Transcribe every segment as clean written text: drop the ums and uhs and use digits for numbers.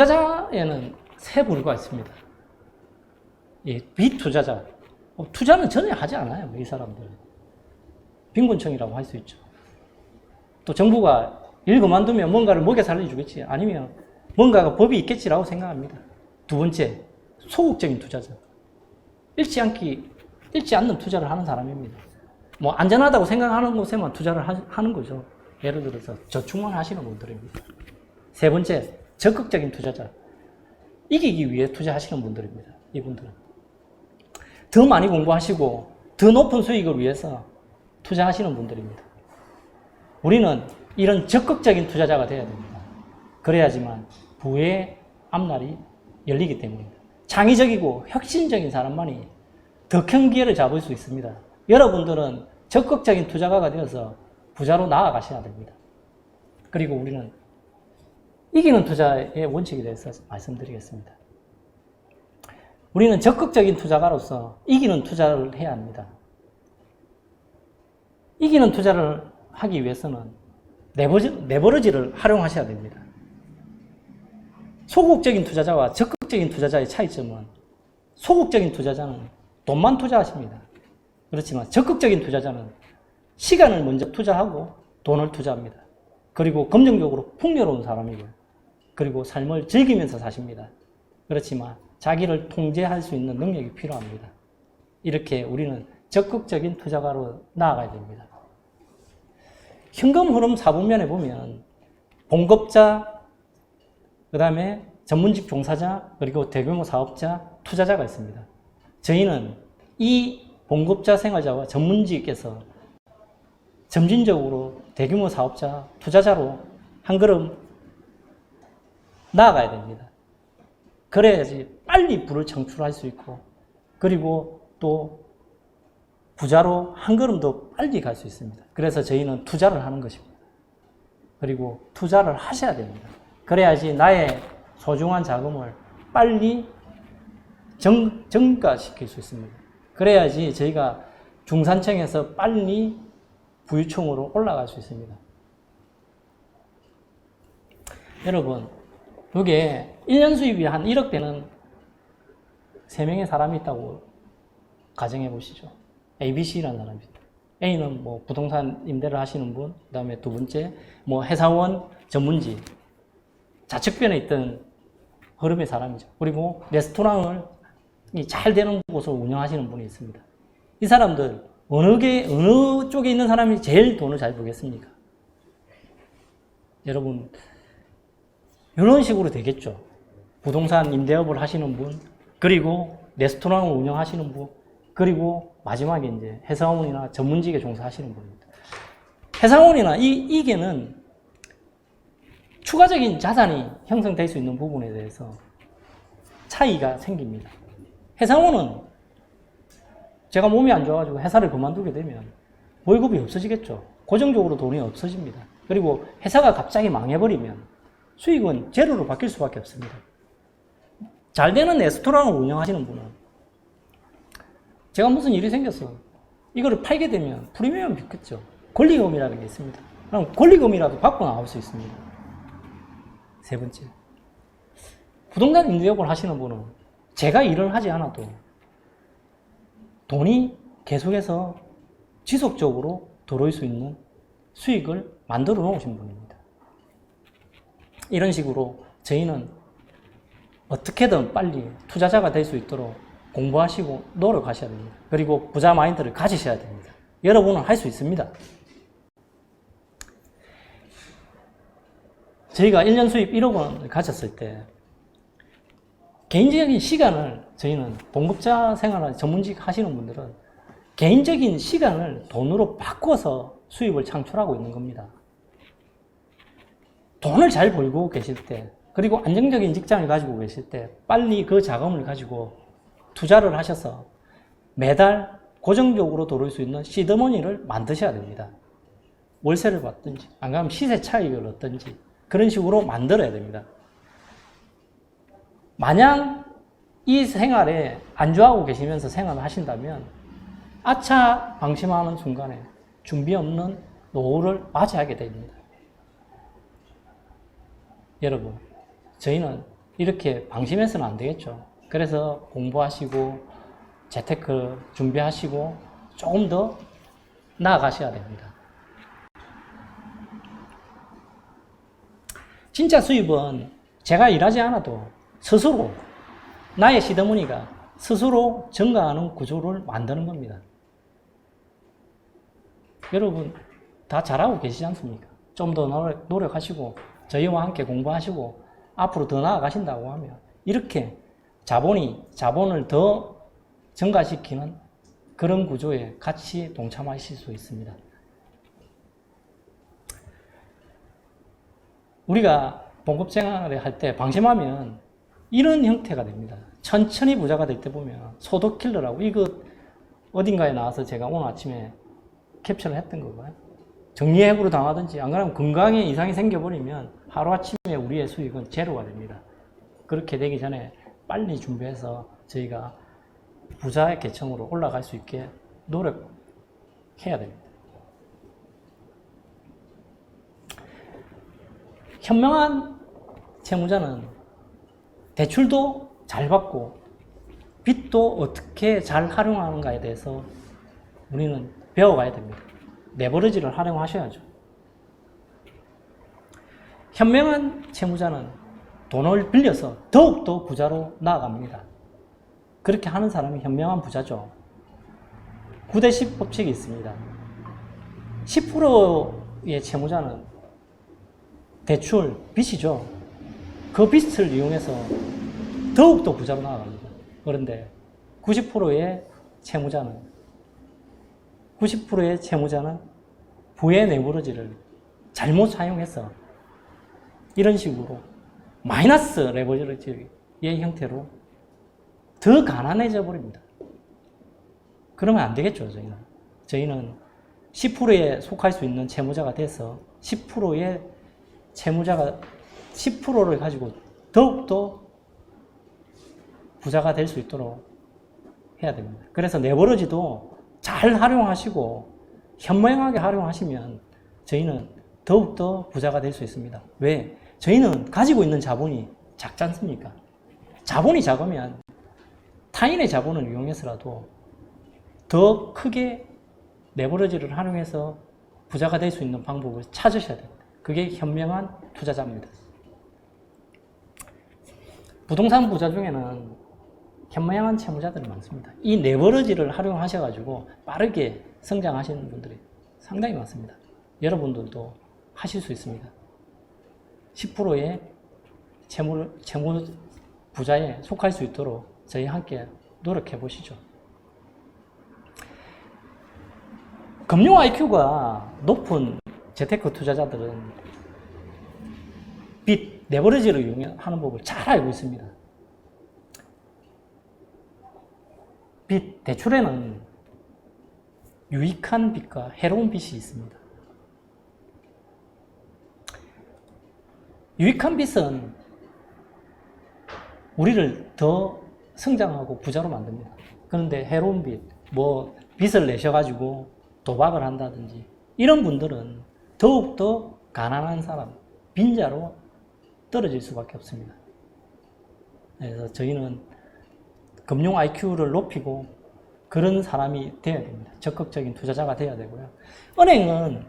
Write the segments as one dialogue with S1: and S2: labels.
S1: 투자자에는 세 부류가 있습니다. 이 비투자자. 투자는 전혀 하지 않아요, 이 사람들은. 빈곤층이라고 할 수 있죠. 또 정부가 일 그만두면 뭔가를 먹여 살려주겠지. 아니면 뭔가가 법이 있겠지라고 생각합니다. 두 번째, 소극적인 투자자. 잃지 않는 투자를 하는 사람입니다. 뭐 안전하다고 생각하는 곳에만 투자를 하는 거죠. 예를 들어서 저축만 하시는 분들입니다. 세 번째, 적극적인 투자자. 이기기 위해 투자하시는 분들입니다. 이분들은. 더 많이 공부하시고 더 높은 수익을 위해서 투자하시는 분들입니다. 우리는 이런 적극적인 투자자가 되어야 됩니다. 그래야지만 부의 앞날이 열리기 때문입니다. 창의적이고 혁신적인 사람만이 더 큰 기회를 잡을 수 있습니다. 여러분들은 적극적인 투자가가 되어서 부자로 나아가셔야 됩니다. 그리고 우리는 이기는 투자의 원칙에 대해서 말씀드리겠습니다. 우리는 적극적인 투자가로서 이기는 투자를 해야 합니다. 이기는 투자를 하기 위해서는 레버리지를 활용하셔야 됩니다. 소극적인 투자자와 적극적인 투자자의 차이점은 소극적인 투자자는 돈만 투자하십니다. 그렇지만 적극적인 투자자는 시간을 먼저 투자하고 돈을 투자합니다. 그리고 금전적으로 풍요로운 사람이고요. 그리고 삶을 즐기면서 사십니다. 그렇지만 자기를 통제할 수 있는 능력이 필요합니다. 이렇게 우리는 적극적인 투자가로 나아가야 됩니다. 현금 흐름 4분면에 보면 봉급자, 그 다음에 전문직 종사자, 그리고 대규모 사업자, 투자자가 있습니다. 저희는 이 봉급자 생활자와 전문직에서 점진적으로 대규모 사업자, 투자자로 한 걸음 나아가야 됩니다. 그래야지 빨리 부를 창출할 수 있고, 그리고 또 부자로 한 걸음 더 빨리 갈 수 있습니다. 그래서 저희는 투자를 하는 것입니다. 그리고 투자를 하셔야 됩니다. 그래야지 나의 소중한 자금을 빨리 증가시킬 수 있습니다. 그래야지 저희가 중산층에서 빨리 부유층으로 올라갈 수 있습니다. 여러분, 여기에 1년 수입이 한 1억 되는 3명의 사람이 있다고 가정해 보시죠. ABC라는 사람입니다. A는 뭐 부동산 임대를 하시는 분, 그 다음에 두 번째, 뭐 회사원, 전문직, 좌측변에 있던 흐름의 사람이죠. 그리고 레스토랑을 잘 되는 곳을 운영하시는 분이 있습니다. 이 사람들, 어느 쪽에 있는 사람이 제일 돈을 잘 벌겠습니까? 여러분, 이런 식으로 되겠죠. 부동산 임대업을 하시는 분, 그리고 레스토랑을 운영하시는 분, 그리고 마지막에 이제 회사원이나 전문직에 종사하시는 분입니다. 회사원이나 이게는 추가적인 자산이 형성될 수 있는 부분에 대해서 차이가 생깁니다. 회사원은 제가 몸이 안 좋아가지고 회사를 그만두게 되면 월급이 없어지겠죠. 고정적으로 돈이 없어집니다. 그리고 회사가 갑자기 망해버리면 수익은 제로로 바뀔 수밖에 없습니다. 잘 되는 레스토랑을 운영하시는 분은 제가 무슨 일이 생겼어. 이거를 팔게 되면 프리미엄 받겠죠. 권리금이라는 게 있습니다. 그럼 권리금이라도 받고 나올 수 있습니다. 세 번째, 부동산 임대업을 하시는 분은 제가 일을 하지 않아도 돈이 계속해서 지속적으로 들어올 수 있는 수익을 만들어 놓으신 분입니다. 이런 식으로 저희는 어떻게든 빨리 투자자가 될 수 있도록 공부하시고 노력하셔야 됩니다. 그리고 부자 마인드를 가지셔야 됩니다. 여러분은 할 수 있습니다. 저희가 1년 수입 1억 원을 가졌을 때 개인적인 시간을 저희는 봉급자 생활을 전문직 하시는 분들은 개인적인 시간을 돈으로 바꿔서 수입을 창출하고 있는 겁니다. 돈을 잘 벌고 계실 때, 그리고 안정적인 직장을 가지고 계실 때 빨리 그 자금을 가지고 투자를 하셔서 매달 고정적으로 들어올 수 있는 시드머니를 만드셔야 됩니다. 월세를 받든지, 안 그러면 시세 차익을 얻든지 그런 식으로 만들어야 됩니다. 만약 이 생활에 안주하고 계시면서 생활을 하신다면 아차 방심하는 순간에 준비 없는 노후를 맞이하게 됩니다. 여러분, 저희는 이렇게 방심해서는 안 되겠죠. 그래서 공부하시고 재테크 준비하시고 조금 더 나아가셔야 됩니다. 진짜 수입은 제가 일하지 않아도 스스로 나의 시드머니가 스스로 증가하는 구조를 만드는 겁니다. 여러분 다 잘하고 계시지 않습니까? 좀 더 노력하시고 저희와 함께 공부하시고 앞으로 더 나아가신다고 하면 이렇게 자본을 더 증가시키는 그런 구조에 같이 동참하실 수 있습니다. 우리가 봉급생활을 할 때 방심하면 이런 형태가 됩니다. 천천히 부자가 될 때 보면 소득킬러라고 이거 어딘가에 나와서 제가 오늘 아침에 캡처를 했던 거고요. 정리해고로 당하든지 안 그러면 건강에 이상이 생겨버리면 하루아침에 우리의 수익은 제로가 됩니다. 그렇게 되기 전에 빨리 준비해서 저희가 부자의 계층으로 올라갈 수 있게 노력해야 됩니다. 현명한 채무자는 대출도 잘 받고 빚도 어떻게 잘 활용하는가에 대해서 우리는 배워가야 됩니다. 레버리지를 활용하셔야죠. 현명한 채무자는 돈을 빌려서 더욱더 부자로 나아갑니다. 그렇게 하는 사람이 현명한 부자죠. 9대10 법칙이 있습니다. 10%의 채무자는 대출, 빚이죠. 그 빚을 이용해서 더욱더 부자로 나아갑니다. 그런데 90%의 채무자는 부의 레버리지를 잘못 사용해서 이런 식으로 마이너스 레버리지의 형태로 더 가난해져 버립니다. 그러면 안 되겠죠, 저희는 10%에 속할 수 있는 채무자가 돼서 10%를 가지고 더욱더 부자가 될 수 있도록 해야 됩니다. 그래서 레버리지도 잘 활용하시고 현명하게 활용하시면 저희는 더욱더 부자가 될 수 있습니다. 왜? 저희는 가지고 있는 자본이 작지 않습니까? 자본이 작으면 타인의 자본을 이용해서라도 더 크게 레버리지를 활용해서 부자가 될 수 있는 방법을 찾으셔야 됩니다. 그게 현명한 투자자입니다. 부동산 부자 중에는 현명한 채무자들이 많습니다. 이 레버리지를 활용하셔가지고 빠르게 성장하시는 분들이 상당히 많습니다. 여러분들도 하실 수 있습니다. 10%의 채무 부자에 속할 수 있도록 저희 함께 노력해 보시죠. 금융 IQ가 높은 재테크 투자자들은 빚, 레버리지를 이용하는 법을 잘 알고 있습니다. 빚, 대출에는 유익한 빚과 해로운 빚이 있습니다. 유익한 빚은 우리를 더 성장하고 부자로 만듭니다. 그런데 해로운 빚, 빚을 내셔가지고 도박을 한다든지 이런 분들은 더욱더 가난한 사람, 빈자로 떨어질 수밖에 없습니다. 그래서 저희는 금융 IQ를 높이고 그런 사람이 되어야 됩니다. 적극적인 투자자가 되어야 되고요. 은행은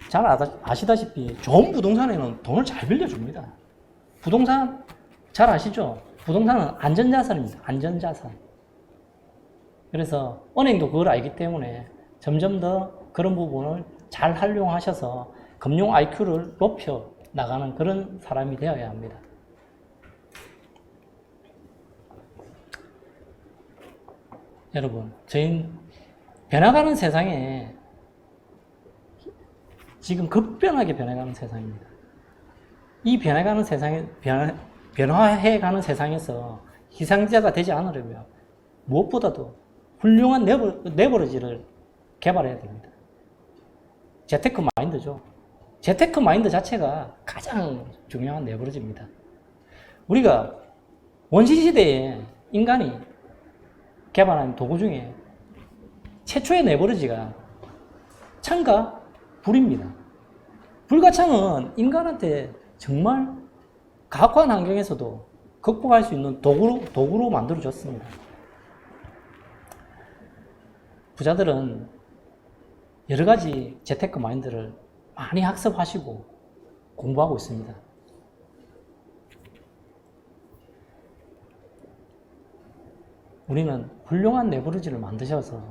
S1: 잘 아시다시피 좋은 부동산에는 돈을 잘 빌려줍니다. 부동산 잘 아시죠? 부동산은 안전자산입니다. 안전자산. 그래서 은행도 그걸 알기 때문에 점점 더 그런 부분을 잘 활용하셔서 금융 IQ를 높여 나가는 그런 사람이 되어야 합니다. 여러분, 저희는 변화가는 세상에 지금 급변하게 변해가는 세상입니다. 이 변해가는 세상에, 변화해가는 세상에서 희생자가 되지 않으려면 무엇보다도 훌륭한 레버리지를 개발해야 됩니다. 재테크 마인드죠. 재테크 마인드 자체가 가장 중요한 레버리지입니다. 우리가 원시시대에 인간이 개발한 도구 중에 최초의 레버리지가 창과 불입니다. 불과 창은 인간한테 정말 가혹한 환경에서도 극복할 수 있는 도구로 만들어졌습니다. 부자들은 여러 가지 재테크 마인드를 많이 학습하시고 공부하고 있습니다. 우리는 훌륭한 레버리지를 만드셔서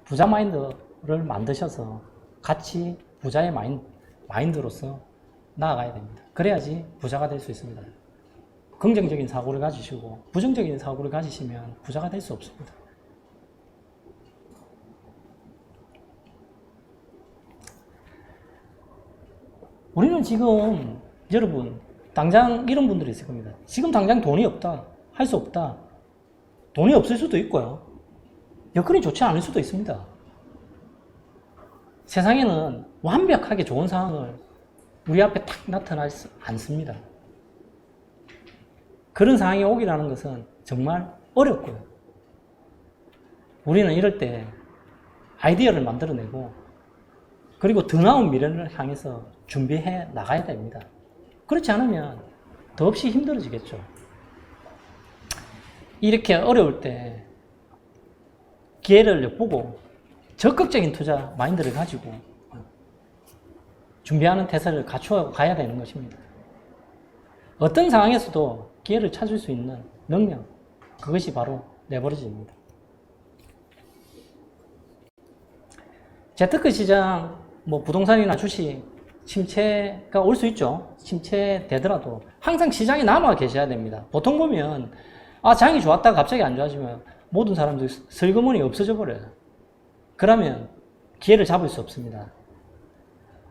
S1: 부자 마인드를 만드셔서 같이 부자의 마인드로서 나아가야 됩니다. 그래야지 부자가 될 수 있습니다. 긍정적인 사고를 가지시고 부정적인 사고를 가지시면 부자가 될 수 없습니다. 우리는 지금 여러분 당장 이런 분들이 있을 겁니다. 지금 당장 돈이 없다, 할 수 없다. 돈이 없을 수도 있고요. 여건이 좋지 않을 수도 있습니다. 세상에는 완벽하게 좋은 상황을 우리 앞에 탁 나타나지 않습니다. 그런 상황이 오기라는 것은 정말 어렵고요. 우리는 이럴 때 아이디어를 만들어내고 그리고 더 나은 미래를 향해서 준비해 나가야 됩니다. 그렇지 않으면 더없이 힘들어지겠죠. 이렇게 어려울 때 기회를 엿보고 적극적인 투자 마인드를 가지고 준비하는 태세를 갖추어 가야 되는 것입니다. 어떤 상황에서도 기회를 찾을 수 있는 능력, 그것이 바로 레버리지입니다. 재테크 시장, 부동산이나 주식, 침체가 올 수 있죠. 침체되더라도 항상 시장에 남아 계셔야 됩니다. 보통 보면 장이 좋았다가 갑자기 안 좋아지면 모든 사람들이 슬그머니 없어져 버려요. 그러면 기회를 잡을 수 없습니다.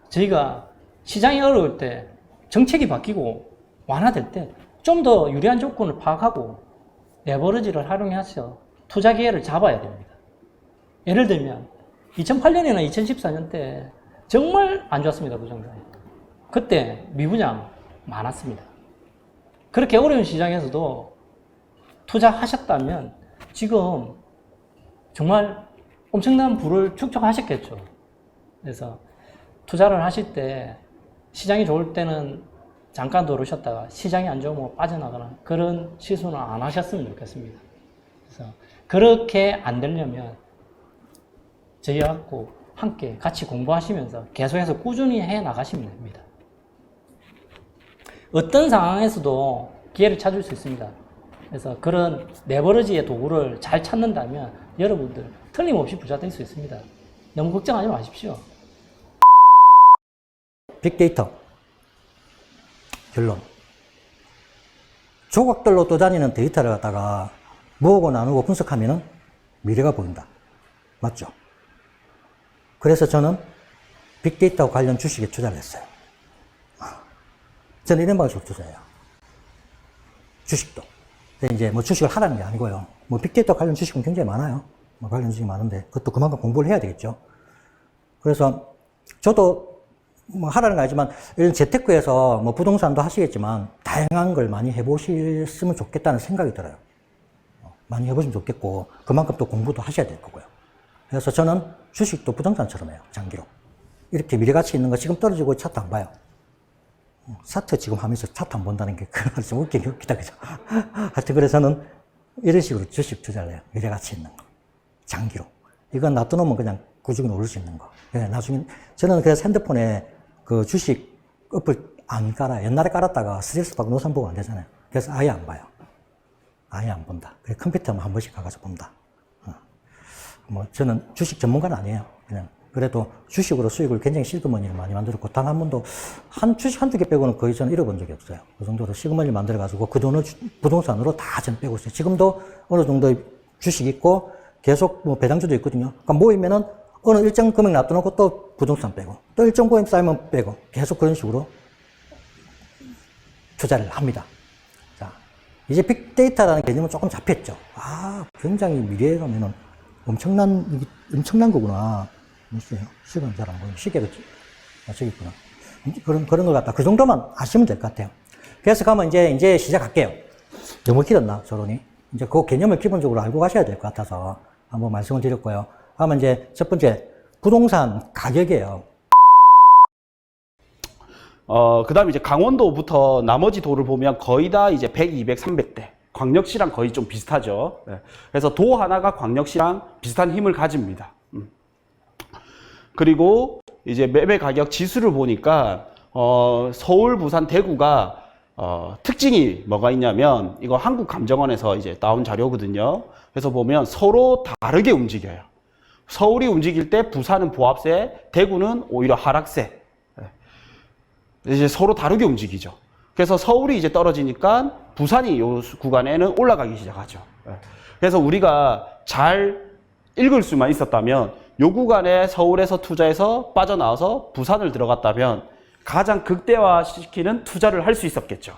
S1: 저희가 시장이 어려울 때 정책이 바뀌고 완화될 때 좀 더 유리한 조건을 파악하고 레버리지를 활용해서 투자 기회를 잡아야 됩니다. 예를 들면 2008년이나 2014년 때 정말 안 좋았습니다. 부동산이. 그때 미분양 많았습니다. 그렇게 어려운 시장에서도 투자하셨다면 지금 정말 엄청난 부를 축적하셨겠죠. 그래서 투자를 하실 때 시장이 좋을 때는 잠깐 들어오셨다가 시장이 안 좋으면 빠져나가는 그런 실수는 안 하셨으면 좋겠습니다. 그래서 그렇게 안 되려면 저희와 함께 같이 공부하시면서 계속해서 꾸준히 해 나가시면 됩니다. 어떤 상황에서도 기회를 찾을 수 있습니다. 그래서 그런 레버리지의 도구를 잘 찾는다면 여러분들 틀림없이 부자 될 수 있습니다. 너무 걱정하지 마십시오.
S2: 빅데이터 결론, 조각들로 떠다니는 데이터를 갖다가 모으고 나누고 분석하면 미래가 보인다. 맞죠? 그래서 저는 빅데이터 관련 주식에 투자를 했어요. 저는 이런 방식으로 투자해요. 주식도. 이제 주식을 하라는 게 아니고요. 빅데이터 관련 주식은 굉장히 많아요. 관련 주식이 많은데 그것도 그만큼 공부를 해야 되겠죠. 그래서 저도 하라는 거 아니지만 이런 재테크에서 부동산도 하시겠지만 다양한 걸 많이 해보셨으면 좋겠다는 생각이 들어요. 많이 해보시면 좋겠고 그만큼 또 공부도 하셔야 될 거고요. 그래서 저는 주식도 부동산처럼 해요. 장기로. 이렇게 미래가치 있는 거 지금 떨어지고 차트 안 봐요. 사트 지금 하면서 차트 안 본다는 게 좀 웃기다, 그죠? 하여튼 그래서 저는 이런 식으로 주식 투자를 해요. 미래가치 있는 거. 장기로. 이건 놔두놓으면 그냥 꾸준히 오를 수 있는 거. 나중에, 저는 그래서 핸드폰에 그 주식 어플 안 깔아요. 옛날에 깔았다가 스트레스 받고 노선 보고 안 되잖아요. 그래서 아예 안 봐요. 아예 안 본다. 그래, 컴퓨터만 한 번씩 가가지고 본다. 저는 주식 전문가는 아니에요. 그냥. 그래도 주식으로 수익을 굉장히 시그머니를 많이 만들었고, 단 한 번도 주식 한두 개 빼고는 거의 저는 잃어본 적이 없어요. 그 정도로 시그머니를 만들어가지고 그 돈을 부동산으로 다 전 빼고 있어요. 지금도 어느 정도의 주식이 있고, 계속 배당주도 있거든요. 그러니까 모이면은 어느 일정 금액 놔둬놓고 또 부동산 빼고, 또 일정 금액 쌓이면 빼고, 계속 그런 식으로 투자를 합니다. 자, 이제 빅데이터라는 개념은 조금 잡혔죠. 굉장히 미래에 가면은 엄청난 거구나. 무슨 시간 잘 안 보이네. 시계가 저기 있구나. 그런 걸 갖다 그 정도만 아시면 될 것 같아요. 그래서 가면 이제 시작할게요. 너무 길었나, 저론이? 이제 그 개념을 기본적으로 알고 가셔야 될 것 같아서 한번 말씀을 드렸고요. 하면 이제 첫 번째, 부동산 가격이에요.
S3: 그 다음에 이제 강원도부터 나머지 도를 보면 거의 다 이제 100, 200, 300대. 광역시랑 거의 좀 비슷하죠. 네. 그래서 도 하나가 광역시랑 비슷한 힘을 가집니다. 그리고 이제 매매 가격 지수를 보니까, 서울, 부산, 대구가, 특징이 뭐가 있냐면, 이거 한국감정원에서 이제 나온 자료거든요. 그래서 보면 서로 다르게 움직여요. 서울이 움직일 때 부산은 보합세, 대구는 오히려 하락세. 이제 서로 다르게 움직이죠. 그래서 서울이 이제 떨어지니까 부산이 이 구간에는 올라가기 시작하죠. 그래서 우리가 잘 읽을 수만 있었다면 이 구간에 서울에서 투자해서 빠져나와서 부산을 들어갔다면 가장 극대화시키는 투자를 할 수 있었겠죠.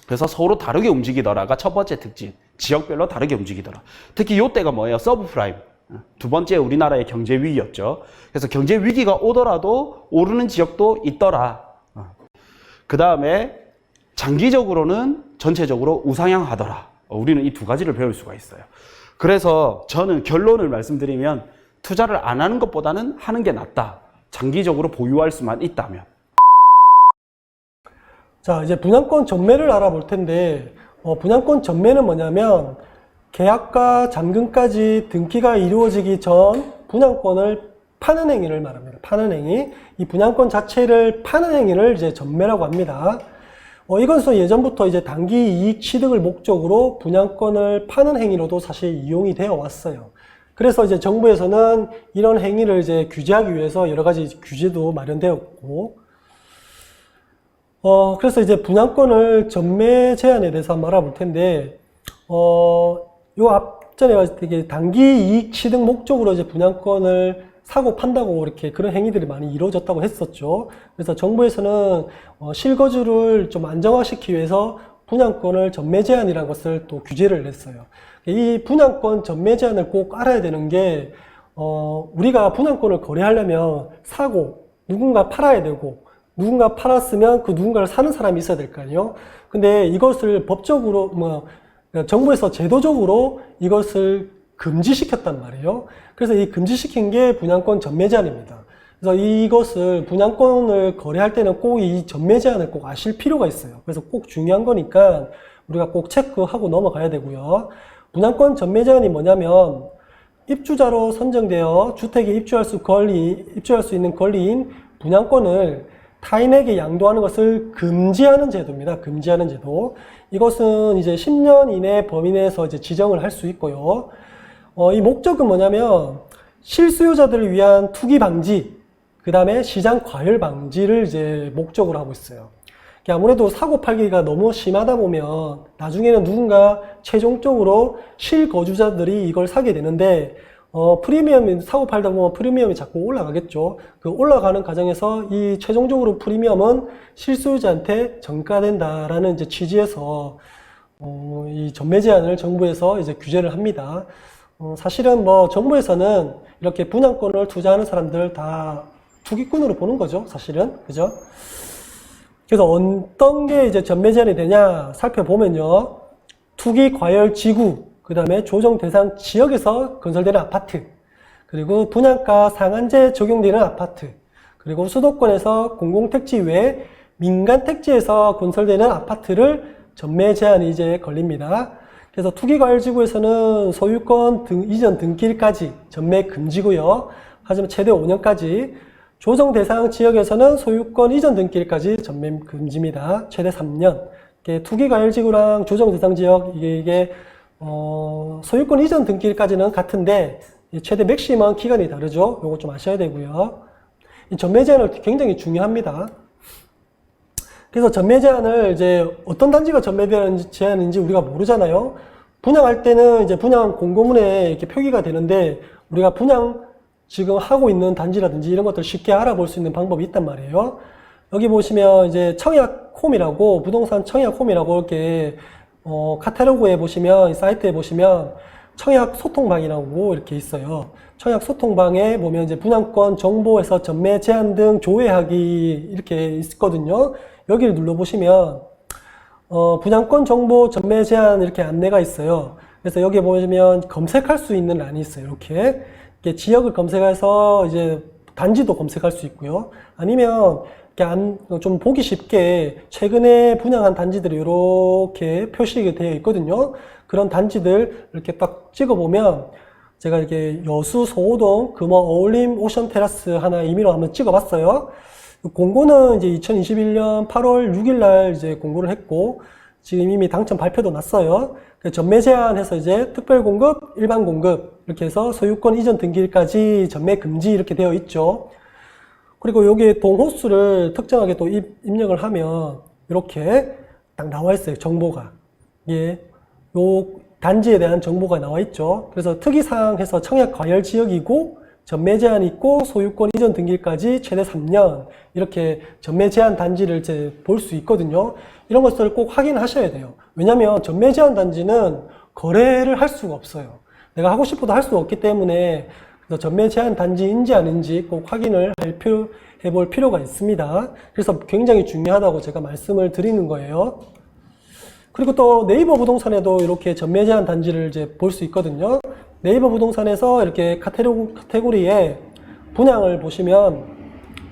S3: 그래서 서로 다르게 움직이더라가 첫 번째 특징. 지역별로 다르게 움직이더라. 특히 이때가 뭐예요? 서브프라임. 두 번째 우리나라의 경제 위기였죠. 그래서 경제 위기가 오더라도 오르는 지역도 있더라. 그 다음에 장기적으로는 전체적으로 우상향하더라. 우리는 이 두 가지를 배울 수가 있어요. 그래서 저는 결론을 말씀드리면 투자를 안 하는 것보다는 하는 게 낫다. 장기적으로 보유할 수만 있다면.
S4: 자, 이제 분양권 전매를 알아볼 텐데, 분양권 전매는 뭐냐면 계약과 잔금까지 등기가 이루어지기 전 분양권을 파는 행위를 말합니다. 파는 행위. 이 분양권 자체를 파는 행위를 이제 전매라고 합니다. 이것은 예전부터 이제 단기 이익 취득을 목적으로 분양권을 파는 행위로도 사실 이용이 되어 왔어요. 그래서 이제 정부에서는 이런 행위를 이제 규제하기 위해서 여러 가지 규제도 마련되었고, 그래서 이제 분양권을 전매 제한에 대해서 한번 알아볼 텐데, 요 앞전에 되게 단기 이익 취득 목적으로 이제 분양권을 사고 판다고 이렇게 그런 행위들이 많이 이루어졌다고 했었죠. 그래서 정부에서는 실거주를 좀 안정화시키기 위해서 분양권을 전매 제한이라는 것을 또 규제를 냈어요. 이 분양권 전매 제한을 꼭 알아야 되는 게, 우리가 분양권을 거래하려면 사고 누군가 팔아야 되고, 누군가 팔았으면 그 누군가를 사는 사람이 있어야 될 거 아니에요. 근데 이것을 법적으로 정부에서 제도적으로 이것을 금지시켰단 말이에요. 그래서 이 금지시킨 게 분양권 전매 제한입니다. 그래서 이것을 분양권을 거래할 때는 꼭 이 전매 제한을 꼭 아실 필요가 있어요. 그래서 꼭 중요한 거니까 우리가 꼭 체크하고 넘어가야 되고요. 분양권 전매 제한이 뭐냐면 입주자로 선정되어 주택에 입주할 수 있는 권리인 분양권을 타인에게 양도하는 것을 금지하는 제도입니다. 금지하는 제도. 이것은 이제 10년 이내 범위 내에서 이제 지정을 할 수 있고요. 이 목적은 뭐냐면 실수요자들을 위한 투기 방지, 그 다음에 시장 과열 방지를 이제 목적으로 하고 있어요. 아무래도 사고 팔기가 너무 심하다 보면 나중에는 누군가 최종적으로 실거주자들이 이걸 사게 되는데, 프리미엄이 사고 팔다 보면 프리미엄이 자꾸 올라가겠죠. 그 올라가는 과정에서 이 최종적으로 프리미엄은 실수요자한테 전가된다라는 이제 취지에서 이 전매 제한을 정부에서 이제 규제를 합니다. 사실은 정부에서는 이렇게 분양권을 투자하는 사람들 다 투기꾼으로 보는 거죠, 사실은. 그죠? 그래서 어떤 게 이제 전매 제한이 되냐 살펴보면요. 투기 과열 지구, 그 다음에 조정 대상 지역에서 건설되는 아파트, 그리고 분양가 상한제 적용되는 아파트, 그리고 수도권에서 공공택지 외에 민간택지에서 건설되는 아파트를 전매 제한이 이제 걸립니다. 그래서 투기과열지구에서는 소유권 이전 등기일까지 전매 금지고요. 하지만 최대 5년까지. 조정 대상 지역에서는 소유권 이전 등기일까지 전매 금지입니다. 최대 3년. 투기과열지구랑 조정 대상 지역 이게 소유권 이전 등기일까지는 같은데 최대 맥시멈 기간이 다르죠. 요거 좀 아셔야 되고요. 이 전매 제한을 굉장히 중요합니다. 그래서 전매 제한을 이제 어떤 단지가 전매 제한인지 우리가 모르잖아요. 분양할 때는 이제 분양 공고문에 이렇게 표기가 되는데 우리가 분양 지금 하고 있는 단지라든지 이런 것들 쉽게 알아볼 수 있는 방법이 있단 말이에요. 여기 보시면 이제 청약홈이라고, 부동산 청약홈이라고 이렇게 카탈로그에 보시면, 사이트에 보시면 청약 소통방이라고 이렇게 있어요. 청약 소통방에 보면 이제 분양권 정보에서 전매 제한 등 조회하기 이렇게 있거든요. 여기를 눌러보시면 분양권 정보 전매 제한 이렇게 안내가 있어요. 그래서 여기 보시면 검색할 수 있는 란이 있어요. 이렇게 지역을 검색해서 이제 단지도 검색할 수 있고요. 아니면 좀 보기 쉽게 최근에 분양한 단지들이 이렇게 표시가 되어 있거든요. 그런 단지들 이렇게 딱 찍어보면 제가 이렇게 여수 소호동 금호 어울림 오션 테라스 하나 임의로 한번 찍어봤어요. 공고는 이제 2021년 8월 6일 날 이제 공고를 했고 지금 이미 당첨 발표도 났어요. 전매 제한해서 이제 특별 공급, 일반 공급 이렇게 해서 소유권 이전 등기일까지 전매 금지 이렇게 되어 있죠. 그리고 여기에 동호수를 특정하게 또 입력을 하면 이렇게 딱 나와 있어요. 정보가. 예. 요 단지에 대한 정보가 나와 있죠. 그래서 특이사항 해서 청약 과열 지역이고 전매 제한이 있고 소유권 이전 등기일까지 최대 3년 이렇게 전매 제한 단지를 이제 볼 수 있거든요. 이런 것들을 꼭 확인하셔야 돼요. 왜냐하면 전매 제한 단지는 거래를 할 수가 없어요. 내가 하고 싶어도 할 수가 없기 때문에 그래서 전매 제한 단지인지 아닌지 꼭 확인을 해볼 필요가 있습니다. 그래서 굉장히 중요하다고 제가 말씀을 드리는 거예요. 그리고 또 네이버 부동산에도 이렇게 전매 제한 단지를 이제 볼 수 있거든요. 네이버 부동산에서 이렇게 카테고리에 분양을 보시면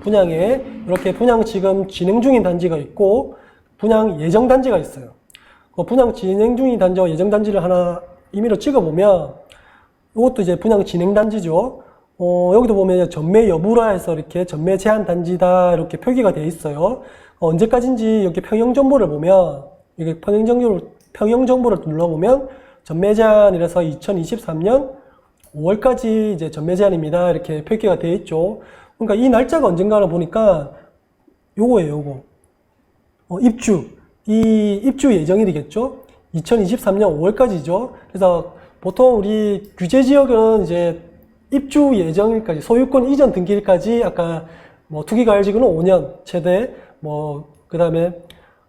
S4: 분양에 이렇게 분양 지금 진행 중인 단지가 있고 분양 예정 단지가 있어요. 그 분양 진행 중인 단지와 예정 단지를 하나 임의로 찍어보면 이것도 이제 분양 진행 단지죠. 여기도 보면 전매 여부라 해서 이렇게 전매 제한 단지다 이렇게 표기가 되어 있어요. 언제까지인지 이렇게 평형 정보를 보면 이게 평형 정보를 눌러보면 전매 제한이라서 2023년 5월까지 이제 전매 제한입니다. 이렇게 표기가 되어 있죠. 그러니까 이 날짜가 언젠가를 보니까 요거예요, 요거. 입주 예정일이겠죠? 2023년 5월까지죠. 그래서 보통 우리 규제 지역은 이제 입주 예정일까지, 소유권 이전 등기일까지 아까 뭐 투기과열지구는 5년 최대, 그 다음에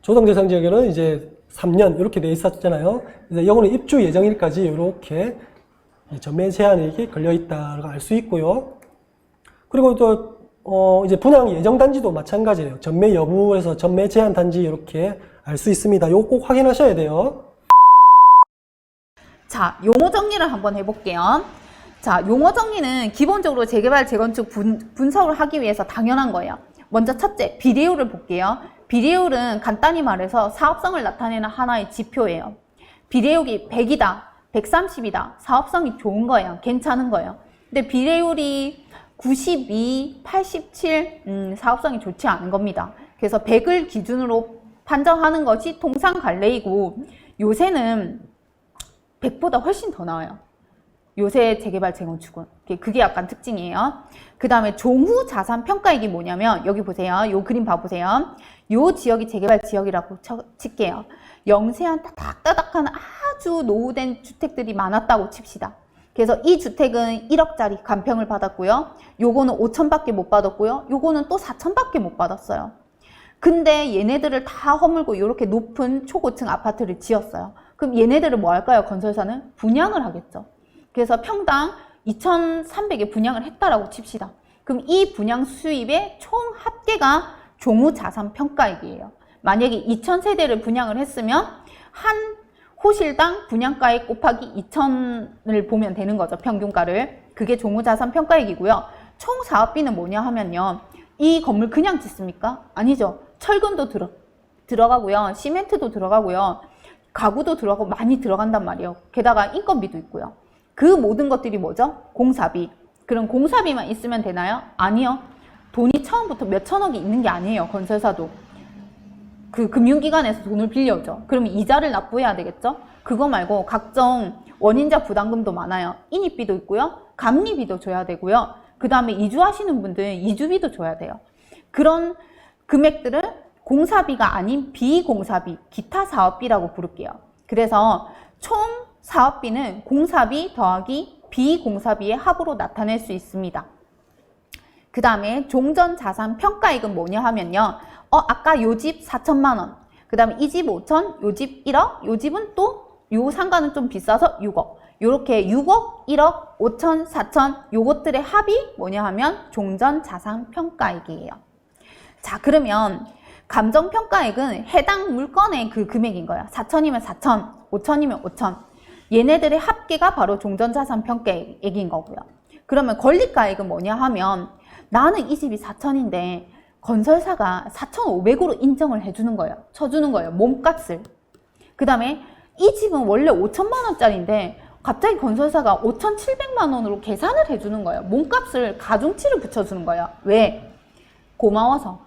S4: 조성대상 지역에는 이제 3년 이렇게 돼 있었잖아요. 그래서 이거는 입주 예정일까지 이렇게 전매 제한이 걸려 있다고 알 수 있고요. 그리고 또 이제 분양 예정 단지도 마찬가지예요. 전매 여부에서 전매 제한 단지 이렇게 알 수 있습니다. 요거 꼭 확인하셔야 돼요.
S5: 자, 용어 정리를 한번 해볼게요. 자, 용어 정리는 기본적으로 재개발, 재건축 분석을 하기 위해서 당연한 거예요. 먼저 첫째, 비례율을 볼게요. 비례율은 간단히 말해서 사업성을 나타내는 하나의 지표예요. 비례율이 100이다, 130이다, 사업성이 좋은 거예요. 괜찮은 거예요. 근데 비례율이 92, 87, 사업성이 좋지 않은 겁니다. 그래서 100을 기준으로 판정하는 것이 통상 관례이고 요새는 100보다 훨씬 더 나아요. 요새 재개발, 재건축은. 그게 약간 특징이에요. 그 다음에 종후 자산 평가액이 뭐냐면 여기 보세요. 요 그림 봐보세요. 요 지역이 재개발 지역이라고 칠게요. 영세한 따닥따닥한 아주 노후된 주택들이 많았다고 칩시다. 그래서 이 주택은 1억짜리 간평을 받았고요. 요거는 5천밖에 못 받았고요. 요거는 또 4천밖에 못 받았어요. 근데 얘네들을 다 허물고 이렇게 높은 초고층 아파트를 지었어요. 그럼 얘네들을 뭐 할까요? 건설사는 분양을 하겠죠. 그래서 평당 2,300에 분양을 했다라고 칩시다. 그럼 이 분양 수입의 총 합계가 종후자산평가액이에요. 만약에 2,000세대를 분양을 했으면 한 호실당 분양가액 곱하기 2,000을 보면 되는 거죠. 평균가를. 그게 종후자산평가액이고요. 총 사업비는 뭐냐 하면요. 이 건물 그냥 짓습니까? 아니죠. 철근도 들어가고요. 시멘트도 들어가고요. 가구도 들어가고 많이 들어간단 말이에요. 게다가 인건비도 있고요. 그 모든 것들이 뭐죠? 공사비. 그럼 공사비만 있으면 되나요? 아니요. 돈이 처음부터 몇 천억이 있는 게 아니에요. 건설사도. 그 금융기관에서 돈을 빌려오죠. 그러면 이자를 납부해야 되겠죠? 그거 말고 각종 원인자 부담금도 많아요. 인입비도 있고요. 감리비도 줘야 되고요. 그 다음에 이주하시는 분들 이주비도 줘야 돼요. 그런 금액들을 공사비가 아닌 비공사비, 기타 사업비라고 부를게요. 그래서 총 사업비는 공사비 더하기 비공사비의 합으로 나타낼 수 있습니다. 그 다음에 종전자산평가액은 뭐냐 하면요. 아까 요 집 4천만 원, 그 다음에 이 집 5천, 요 집 1억, 요 집은 또 요 상가는 좀 비싸서 6억. 요렇게 6억, 1억, 5천, 4천 요것들의 합이 뭐냐 하면 종전자산평가액이에요. 자, 그러면 감정평가액은 해당 물건의 그 금액인 거야. 4천이면 4천, 5천이면 5천. 얘네들의 합계가 바로 종전자산평가액인 거고요. 그러면 권리가액은 뭐냐 하면 나는 이 집이 4천인데 건설사가 4,500으로 인정을 해주는 거예요. 쳐주는 거예요. 몸값을. 그 다음에 이 집은 원래 5천만 원짜리인데 갑자기 건설사가 5,700만 원으로 계산을 해주는 거예요. 몸값을 가중치를 붙여주는 거예요. 왜? 고마워서.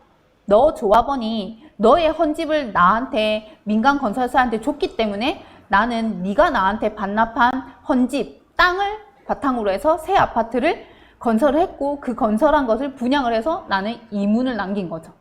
S5: 너 조합원이 너의 헌집을 나한테 민간 건설사한테 줬기 때문에 나는 네가 나한테 반납한 헌집, 땅을 바탕으로 해서 새 아파트를 건설을 했고 그 건설한 것을 분양을 해서 나는 이문을 남긴 거죠.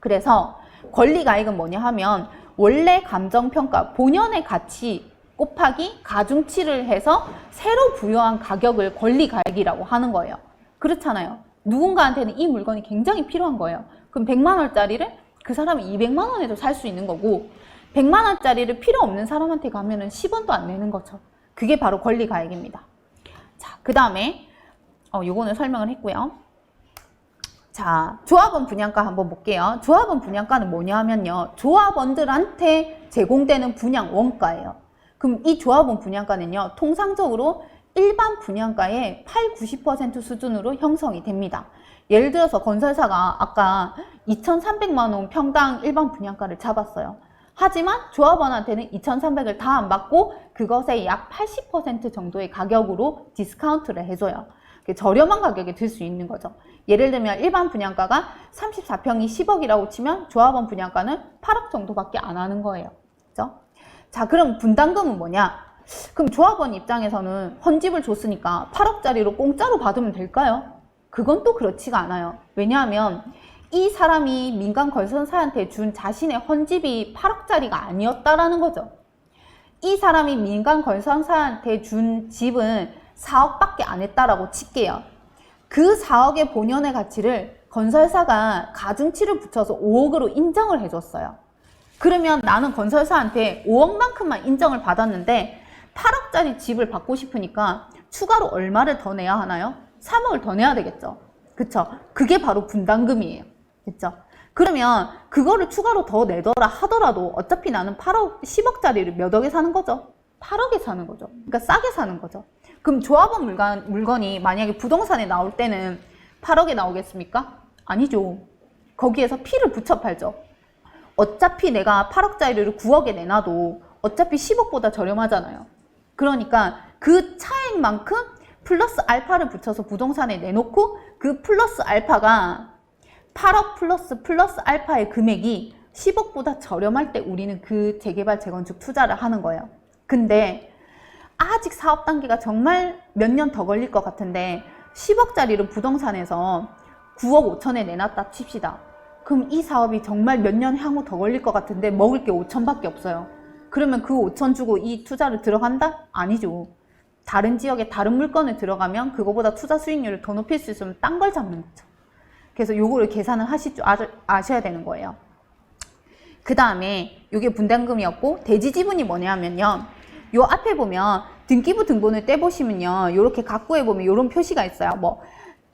S5: 그래서 권리가액은 뭐냐 하면 원래 감정평가, 본연의 가치 곱하기 가중치를 해서 새로 부여한 가격을 권리가액이라고 하는 거예요. 그렇잖아요. 누군가한테는 이 물건이 굉장히 필요한 거예요. 그럼 100만 원짜리를 그 사람이 200만 원에도 살 수 있는 거고 100만 원짜리를 필요 없는 사람한테 가면은 10원도 안 내는 거죠. 그게 바로 권리가액입니다. 자, 그 다음에 요거는 설명을 했고요. 자, 조합원 분양가 한번 볼게요. 조합원 분양가는 뭐냐 하면요. 조합원들한테 제공되는 분양 원가예요. 그럼 이 조합원 분양가는요. 통상적으로 일반 분양가의 80~90% 수준으로 형성이 됩니다. 예를 들어서 건설사가 아까 2,300만 원 평당 일반 분양가를 잡았어요. 하지만 조합원한테는 2,300을 다 안 받고 그것의 약 80% 정도의 가격으로 디스카운트를 해줘요. 저렴한 가격에 들 수 있는 거죠. 예를 들면 일반 분양가가 34평이 10억이라고 치면 조합원 분양가는 8억 정도밖에 안 하는 거예요. 그죠? 자, 그럼 분담금은 뭐냐? 그럼 조합원 입장에서는 헌집을 줬으니까 8억짜리로 공짜로 받으면 될까요? 그건 또 그렇지가 않아요. 왜냐하면 이 사람이 민간 건설사한테 준 자신의 헌집이 8억짜리가 아니었다라는 거죠. 이 사람이 민간 건설사한테 준 집은 4억밖에 안 했다라고 칠게요. 그 4억의 본연의 가치를 건설사가 가중치를 붙여서 5억으로 인정을 해줬어요. 그러면 나는 건설사한테 5억만큼만 인정을 받았는데 8억짜리 집을 받고 싶으니까 추가로 얼마를 더 내야 하나요? 3억을 더 내야 되겠죠. 그쵸? 그게 바로 분담금이에요. 그쵸? 그러면 그거를 추가로 더 내더라 하더라도 어차피 나는 8억, 10억짜리를 몇 억에 사는 거죠? 8억에 사는 거죠. 그러니까 싸게 사는 거죠. 그럼 조합원 물건이 만약에 부동산에 나올 때는 8억에 나오겠습니까? 아니죠. 거기에서 P를 붙여 팔죠. 어차피 내가 8억짜리를 9억에 내놔도 어차피 10억보다 저렴하잖아요. 그러니까 그 차액만큼 플러스 알파를 붙여서 부동산에 내놓고 그 플러스 알파가 8억 플러스 알파의 금액이 10억보다 저렴할 때 우리는 그 재개발 재건축 투자를 하는 거예요. 근데 아직 사업 단계가 정말 몇 년 더 걸릴 것 같은데 10억짜리를 부동산에서 9억 5천에 내놨다 칩시다. 그럼 이 사업이 정말 몇 년 향후 더 걸릴 것 같은데 먹을 게 5천밖에 없어요. 그러면 그 5천 주고 이 투자를 들어간다? 아니죠. 다른 지역에 다른 물건을 들어가면 그거보다 투자 수익률을 더 높일 수 있으면 딴 걸 잡는 거죠. 그래서 요거를 계산을 하실 줄 아셔야 되는 거예요. 그 다음에 이게 분담금이었고 대지지분이 뭐냐면요. 요 앞에 보면 등기부 등본을 떼보시면요. 요렇게 각구에 보면 요런 표시가 있어요.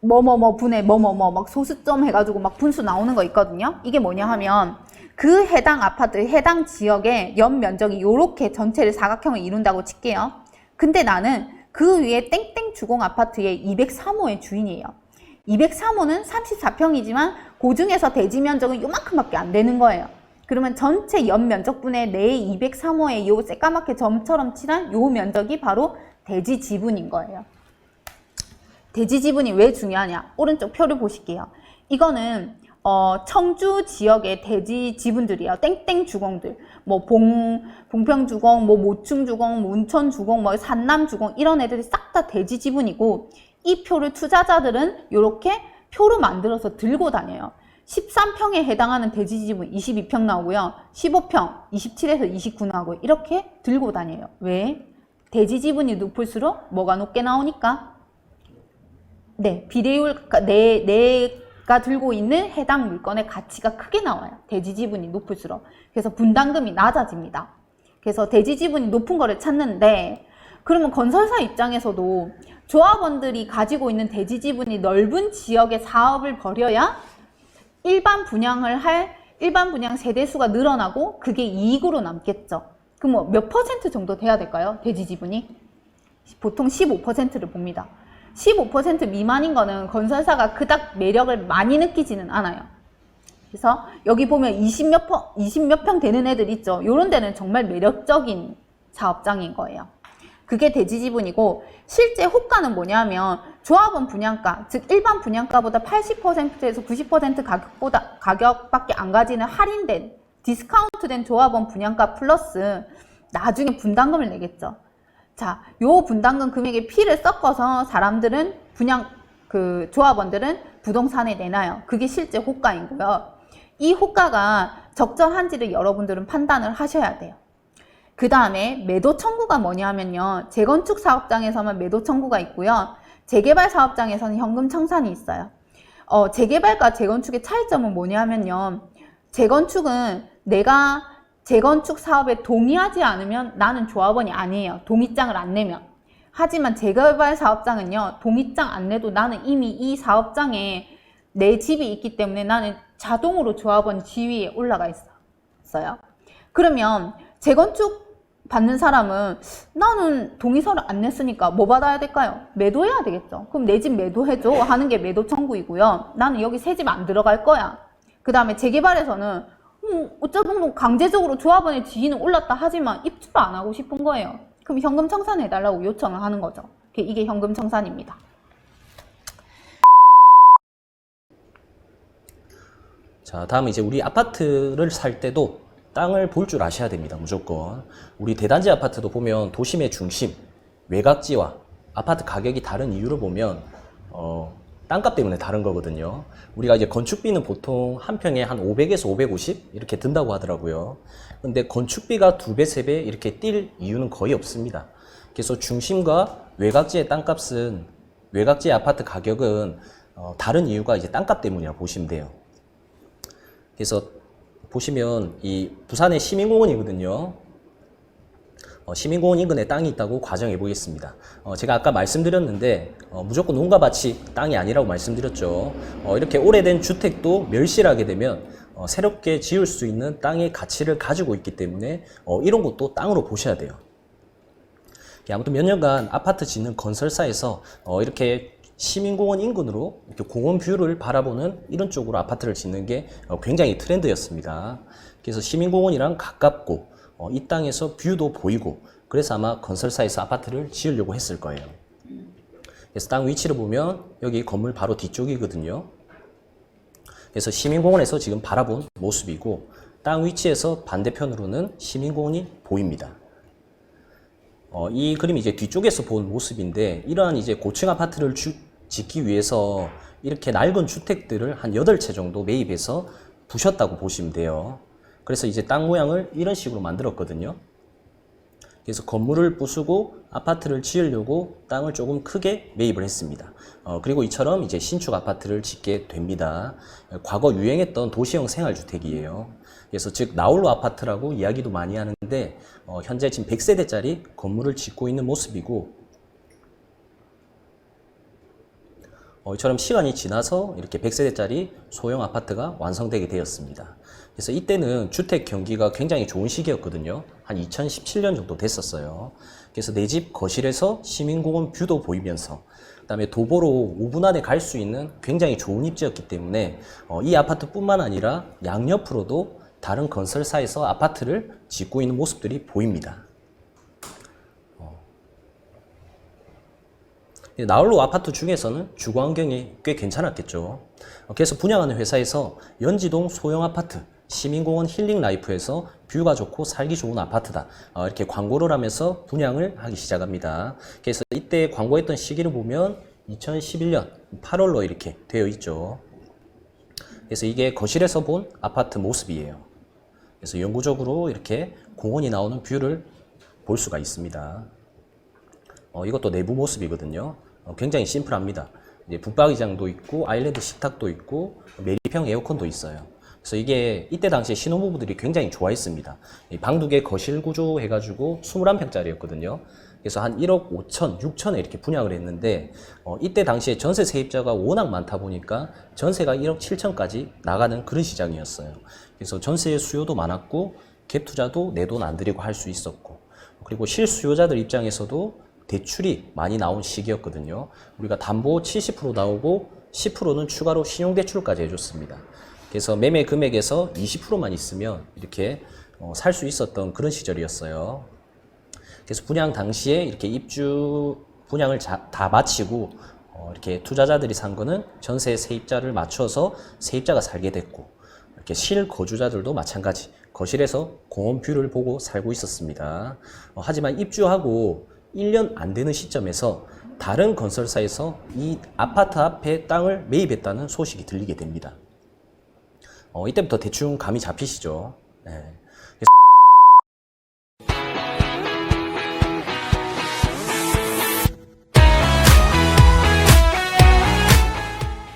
S5: 뭐뭐뭐 분의 뭐뭐뭐 막 소수점 해가지고 막 분수 나오는 거 있거든요. 이게 뭐냐 하면 그 해당 아파트, 해당 지역의 연면적이 요렇게 전체를 사각형을 이룬다고 칠게요. 근데 나는 그 위에 땡땡 주공 아파트의 203호의 주인이에요. 203호는 34평이지만 그 중에서 대지 면적은 요만큼밖에 안 되는 거예요. 그러면 전체 연면적분의 내 203호의 요 새까맣게 점처럼 칠한 요 면적이 바로 대지 지분인 거예요. 대지 지분이 왜 중요하냐? 오른쪽 표를 보실게요. 이거는 청주 지역의 대지 지분들이에요. 땡땡 주공들. 뭐 봉평 주공, 뭐 모충 주공, 문천 주공, 뭐 산남 주공 이런 애들이 싹 다 대지 지분이고 이 표를 투자자들은 이렇게 표로 만들어서 들고 다녀요. 13평에 해당하는 대지 지분 22평 나오고요. 15평 27에서 29 나오고 이렇게 들고 다녀요. 왜? 대지 지분이 높을수록 뭐가 높게 나오니까? 네, 비례율 내가 들고 있는 해당 물건의 가치가 크게 나와요. 대지 지분이 높을수록. 그래서 분담금이 낮아집니다. 그래서 대지 지분이 높은 거를 찾는데 그러면 건설사 입장에서도 조합원들이 가지고 있는 대지 지분이 넓은 지역의 사업을 벌여야 일반 분양 세대수가 늘어나고 그게 이익으로 남겠죠. 그럼 뭐 몇 퍼센트 정도 돼야 될까요? 대지 지분이? 보통 15%를 봅니다. 15% 미만인 거는 건설사가 그닥 매력을 많이 느끼지는 않아요. 그래서 여기 보면 20몇 평 되는 애들 있죠. 요런 데는 정말 매력적인 사업장인 거예요. 그게 대지 지분이고, 실제 호가는 뭐냐면 조합원 분양가, 즉 일반 분양가보다 80%에서 90% 가격밖에 안 가지는 할인된 디스카운트된 조합원 분양가 플러스 나중에 분담금을 내겠죠. 자, 요 분담금 금액에 피를 섞어서 사람들은 조합원들은 부동산에 내놔요. 그게 실제 호가이고요. 이 호가가 적절한지를 여러분들은 판단을 하셔야 돼요. 그 다음에 매도 청구가 뭐냐면요. 재건축 사업장에서만 매도 청구가 있고요. 재개발 사업장에서는 현금 청산이 있어요. 재개발과 재건축의 차이점은 뭐냐면요. 재건축은 내가 재건축 사업에 동의하지 않으면 나는 조합원이 아니에요. 동의장을 안 내면. 하지만 재개발 사업장은요. 동의장 안 내도 나는 이미 이 사업장에 내 집이 있기 때문에 나는 자동으로 조합원 지위에 올라가 있어요. 그러면 재건축 받는 사람은 나는 동의서를 안 냈으니까 뭐 받아야 될까요? 매도해야 되겠죠. 그럼 내 집 매도해줘 하는 게 매도 청구이고요. 나는 여기 새 집 안 들어갈 거야. 그 다음에 재개발에서는 어쩌면 강제적으로 조합원의 지위는 올랐다 하지만 입주를 안 하고 싶은 거예요. 그럼 현금 청산해달라고 요청을 하는 거죠. 이게 현금 청산입니다.
S6: 자, 다음 이제 우리 아파트를 살 때도 땅을 볼 줄 아셔야 됩니다. 무조건. 우리 대단지 아파트도 보면 도심의 중심, 외곽지와 아파트 가격이 다른 이유를 보면 땅값 때문에 다른 거거든요. 우리가 이제 건축비는 보통 한 평에 한 500에서 550 이렇게 든다고 하더라고요. 근데 건축비가 2배, 3배 이렇게 뛸 이유는 거의 없습니다. 그래서 중심과 외곽지의 땅값은, 외곽지의 아파트 가격은 다른 이유가 이제 땅값 때문이라고 보시면 돼요. 그래서 보시면 이 부산의 시민공원이거든요. 시민공원 인근에 땅이 있다고 가정해 보겠습니다. 제가 아까 말씀드렸는데 무조건 농가밭이 땅이 아니라고 말씀드렸죠. 이렇게 오래된 주택도 멸실하게 되면 새롭게 지을 수 있는 땅의 가치를 가지고 있기 때문에 이런 것도 땅으로 보셔야 돼요. 아무튼 몇 년간 아파트 짓는 건설사에서 이렇게 시민공원 인근으로 이렇게 공원 뷰를 바라보는 이런 쪽으로 아파트를 짓는 게 굉장히 트렌드였습니다. 그래서 시민공원이랑 가깝고 이 땅에서 뷰도 보이고, 그래서 아마 건설사에서 아파트를 지으려고 했을 거예요. 그래서 땅 위치를 보면 여기 건물 바로 뒤쪽이거든요. 그래서 시민공원에서 지금 바라본 모습이고, 땅 위치에서 반대편으로는 시민공원이 보입니다. 이 그림이 이제 뒤쪽에서 본 모습인데, 이러한 이제 고층 아파트를 짓기 위해서 이렇게 낡은 주택들을 한 8채 정도 매입해서 부셨다고 보시면 돼요. 그래서 이제 땅 모양을 이런 식으로 만들었거든요. 그래서 건물을 부수고 아파트를 지으려고 땅을 조금 크게 매입을 했습니다. 그리고 이처럼 이제 신축 아파트를 짓게 됩니다. 과거 유행했던 도시형 생활주택이에요. 그래서 즉 나홀로 아파트라고 이야기도 많이 하는데 현재 지금 100세대짜리 건물을 짓고 있는 모습이고, 이처럼 시간이 지나서 이렇게 100세대짜리 소형 아파트가 완성되게 되었습니다. 그래서 이때는 주택 경기가 굉장히 좋은 시기였거든요. 한 2017년 정도 됐었어요. 그래서 내 집 거실에서 시민공원 뷰도 보이면서, 그 다음에 도보로 5분 안에 갈 수 있는 굉장히 좋은 입지였기 때문에 이 아파트뿐만 아니라 양옆으로도 다른 건설사에서 아파트를 짓고 있는 모습들이 보입니다. 나홀로 아파트 중에서는 주거 환경이 꽤 괜찮았겠죠. 그래서 분양하는 회사에서 연지동 소형 아파트, 시민공원 힐링라이프에서 뷰가 좋고 살기 좋은 아파트다, 이렇게 광고를 하면서 분양을 하기 시작합니다. 그래서 이때 광고했던 시기를 보면 2011년 8월로 이렇게 되어 있죠. 그래서 이게 거실에서 본 아파트 모습이에요. 그래서 영구적으로 이렇게 공원이 나오는 뷰를 볼 수가 있습니다. 이것도 내부 모습이거든요. 굉장히 심플합니다. 이제 북박이장도 있고 아일랜드 식탁도 있고 메리평 에어컨도 있어요. 그래서 이게 이때 당시에 신혼부부들이 굉장히 좋아했습니다. 방 2개 거실 구조 해가지고 21평짜리였거든요. 그래서 한 1억 5천, 6천에 이렇게 분양을 했는데 이때 당시에 전세 세입자가 워낙 많다 보니까 전세가 1억 7천까지 나가는 그런 시장이었어요. 그래서 전세의 수요도 많았고 갭 투자도 내 돈 안 들이고 할 수 있었고, 그리고 실수요자들 입장에서도 대출이 많이 나온 시기였거든요. 우리가 담보 70% 나오고 10%는 추가로 신용대출까지 해줬습니다. 그래서 매매 금액에서 20%만 있으면 이렇게 살 수 있었던 그런 시절이었어요. 그래서 분양 당시에 이렇게 입주 분양을 다 마치고 이렇게 투자자들이 산 거는 전세 세입자를 맞춰서 세입자가 살게 됐고, 이렇게 실거주자들도 마찬가지 거실에서 공원 뷰를 보고 살고 있었습니다. 하지만 입주하고 1년 안 되는 시점에서 다른 건설사에서 이 아파트 앞에 땅을 매입했다는 소식이 들리게 됩니다. 이때부터 대충 감이 잡히시죠. 네.